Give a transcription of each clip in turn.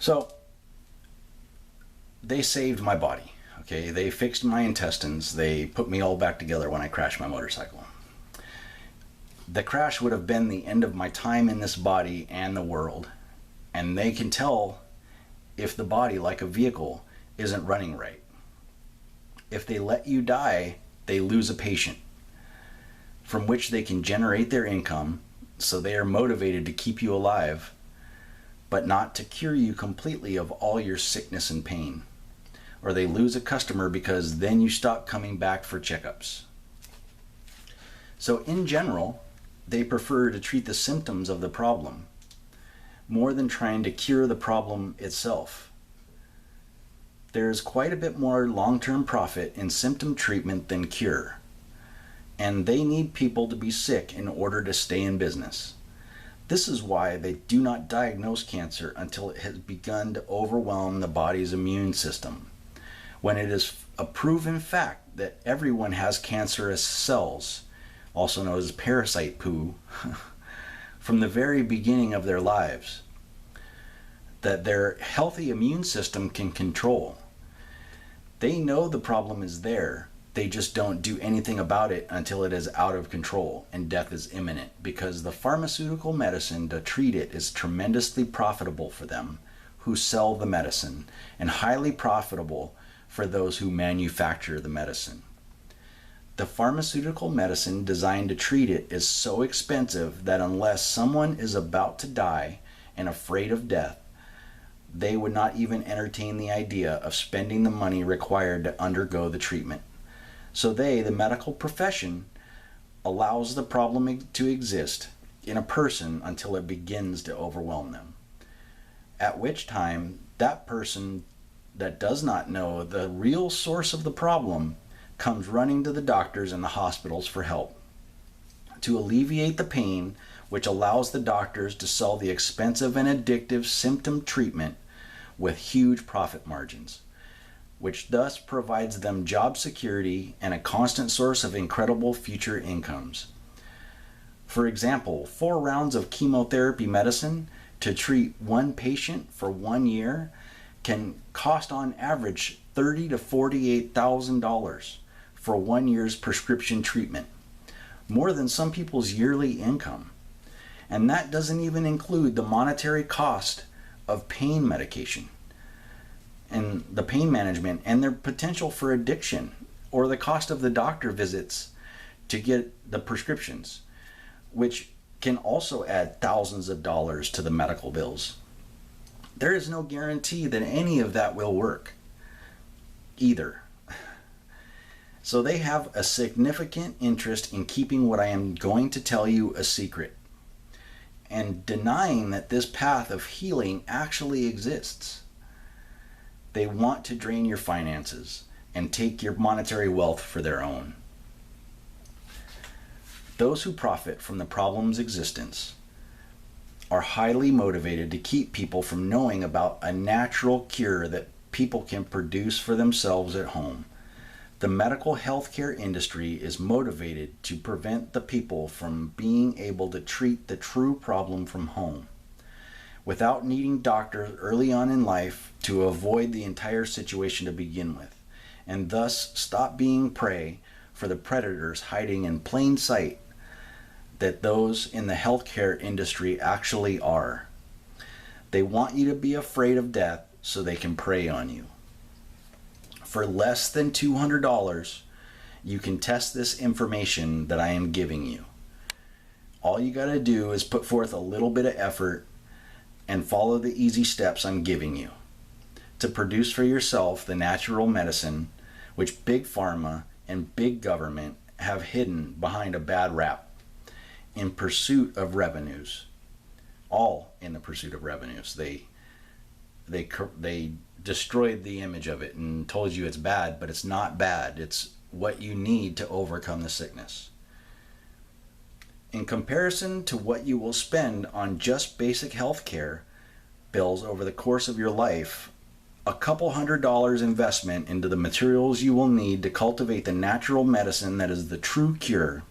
So they saved my body. Okay, they fixed my intestines. They put me all back together when I crashed my motorcycle. The crash would have been the end of my time in this body and the world. And they can tell if the body, like a vehicle, isn't running right. If they let you die, they lose a patient from which they can generate their income, so they are motivated to keep you alive, but not to cure you completely of all your sickness and pain. Or they lose a customer because then you stop coming back for checkups. So in general, they prefer to treat the symptoms of the problem more than trying to cure the problem itself. There is quite a bit more long-term profit in symptom treatment than cure, and they need people to be sick in order to stay in business. This is why they do not diagnose cancer until it has begun to overwhelm the body's immune system, when it is a proven fact that everyone has cancerous cells, also known as parasite poo, from the very beginning of their lives, that their healthy immune system can control. They know the problem is there, they just don't do anything about it until it is out of control and death is imminent, because the pharmaceutical medicine to treat it is tremendously profitable for them who sell the medicine, and highly profitable for those who manufacture the medicine. The pharmaceutical medicine designed to treat it is so expensive that unless someone is about to die and afraid of death, they would not even entertain the idea of spending the money required to undergo the treatment. So they, the medical profession, allows the problem to exist in a person until it begins to overwhelm them. At which time, that person that does not know the real source of the problem comes running to the doctors and the hospitals for help to alleviate the pain, which allows the doctors to sell the expensive and addictive symptom treatment with huge profit margins, which thus provides them job security and a constant source of incredible future incomes. For example, 4 rounds of chemotherapy medicine to treat one patient for 1 year can cost on average $30,000 to $48,000 for 1 year's prescription treatment, more than some people's yearly income. And that doesn't even include the monetary cost of pain medication and the pain management and their potential for addiction, or the cost of the doctor visits to get the prescriptions, which can also add thousands of dollars to the medical bills. There is no guarantee that any of that will work either. So they have a significant interest in keeping what I am going to tell you a secret, and denying that this path of healing actually exists. They want to drain your finances and take your monetary wealth for their own. Those who profit from the problem's existence are highly motivated to keep people from knowing about a natural cure that people can produce for themselves at home. The medical healthcare industry is motivated to prevent the people from being able to treat the true problem from home, without needing doctors early on in life to avoid the entire situation to begin with, and thus stop being prey for the predators hiding in plain sight that those in the healthcare industry actually are. They want you to be afraid of death so they can prey on you. For less than $200, you can test this information that I am giving you. All you got to do is put forth a little bit of effort and follow the easy steps I'm giving you to produce for yourself the natural medicine which Big Pharma and Big Government have hidden behind a bad rap in pursuit of revenues. All in the pursuit of revenues. They destroyed the image of it and told you it's bad, but it's not bad. It's what you need to overcome the sickness. In comparison to what you will spend on just basic health care bills over the course of your life, a couple $100 investment into the materials you will need to cultivate the natural medicine that is the true cure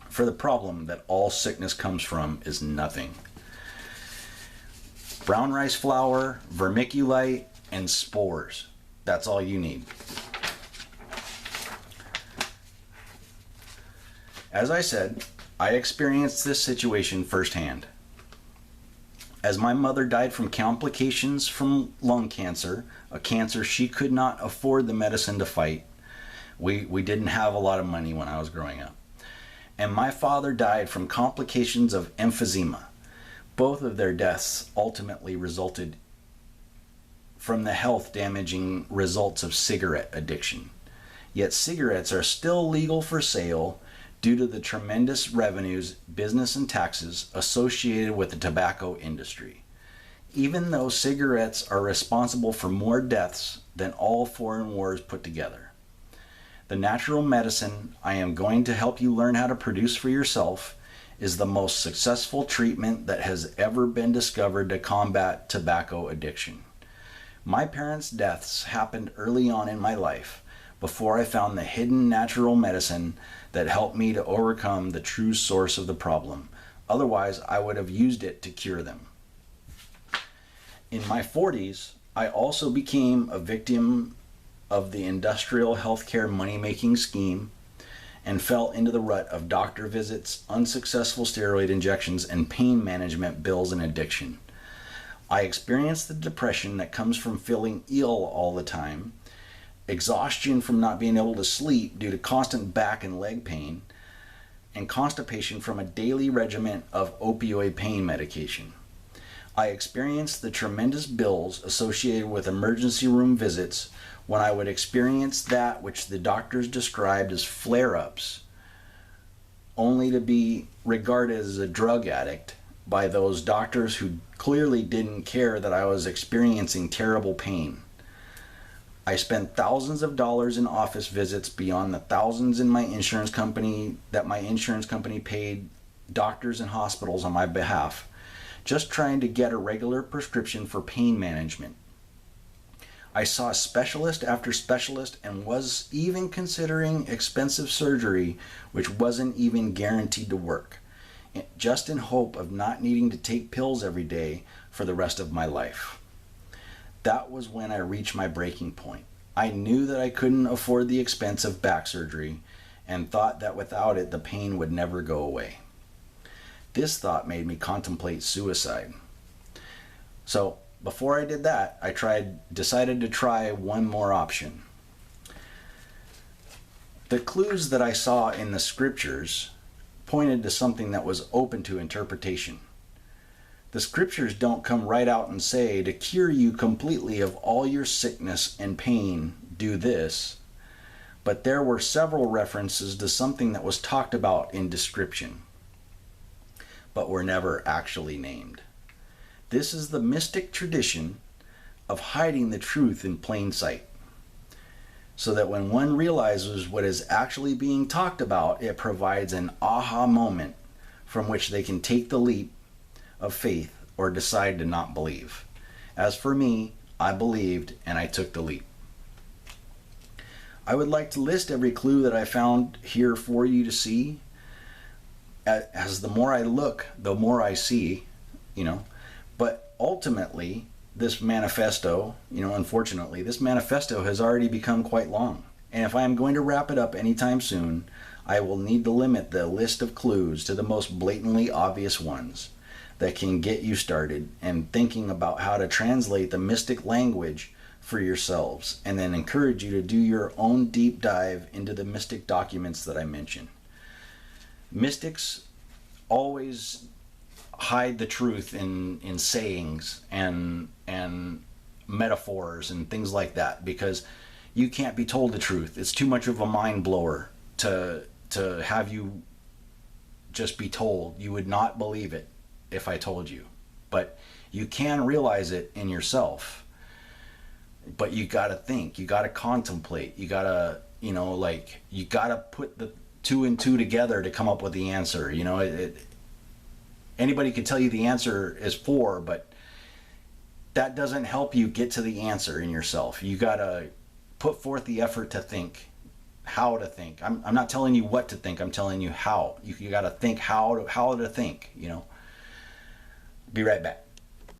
for the problem that all sickness comes from is nothing. Brown rice flour, vermiculite, and spores. That's all you need. As I said, I experienced this situation firsthand. As my mother died from complications from lung cancer, a cancer she could not afford the medicine to fight. We didn't have a lot of money when I was growing up. And my father died from complications of emphysema. Both of their deaths ultimately resulted from the health damaging results of cigarette addiction. Yet cigarettes are still legal for sale due to the tremendous revenues, business, and taxes associated with the tobacco industry. Even though cigarettes are responsible for more deaths than all foreign wars put together. The natural medicine I am going to help you learn how to produce for yourself is the most successful treatment that has ever been discovered to combat tobacco addiction. My parents' deaths happened early on in my life, before I found the hidden natural medicine that helped me to overcome the true source of the problem. Otherwise, I would have used it to cure them. In my 40s, I also became a victim of the industrial healthcare money-making scheme and fell into the rut of doctor visits, unsuccessful steroid injections, and pain management bills and addiction. I experienced the depression that comes from feeling ill all the time, exhaustion from not being able to sleep due to constant back and leg pain, and constipation from a daily regimen of opioid pain medication. I experienced the tremendous bills associated with emergency room visits when I would experience that which the doctors described as flare-ups, only to be regarded as a drug addict by those doctors who clearly didn't care that I was experiencing terrible pain. I spent thousands of dollars in office visits beyond the thousands in my insurance company paid doctors and hospitals on my behalf, just trying to get a regular prescription for pain management. I saw specialist after specialist and was even considering expensive surgery which wasn't even guaranteed to work, just in hope of not needing to take pills every day for the rest of my life. That was when I reached my breaking point. I knew that I couldn't afford the expense of back surgery and thought that without it the pain would never go away. This thought made me contemplate suicide. So before I did that, I decided to try one more option. The clues that I saw in the scriptures pointed to something that was open to interpretation. The scriptures don't come right out and say, to cure you completely of all your sickness and pain, do this. But there were several references to something that was talked about in description, but were never actually named. This is the mystic tradition of hiding the truth in plain sight, so that when one realizes what is actually being talked about, it provides an aha moment from which they can take the leap of faith or decide to not believe. As for me, I believed and I took the leap. I would like to list every clue that I found here for you to see. As the more I look, the more I see, But ultimately, this manifesto, unfortunately, this manifesto has already become quite long. And if I am going to wrap it up anytime soon, I will need to limit the list of clues to the most blatantly obvious ones that can get you started and thinking about how to translate the mystic language for yourselves, and then encourage you to do your own deep dive into the mystic documents that I mentioned. Mystics always hide the truth in sayings and metaphors and things like that, because you can't be told the truth. It's too much of a mind blower to have you just be told. You would not believe it if I told you, but you can realize it in yourself. But you got to think, you got to contemplate, you got to, you got to put the two and two together to come up with the answer. Anybody could tell you the answer is 4, but that doesn't help you get to the answer in yourself. You got to put forth the effort to think, how to think. I'm not telling you what to think, I'm telling you how. You got to think how to think, Be right back.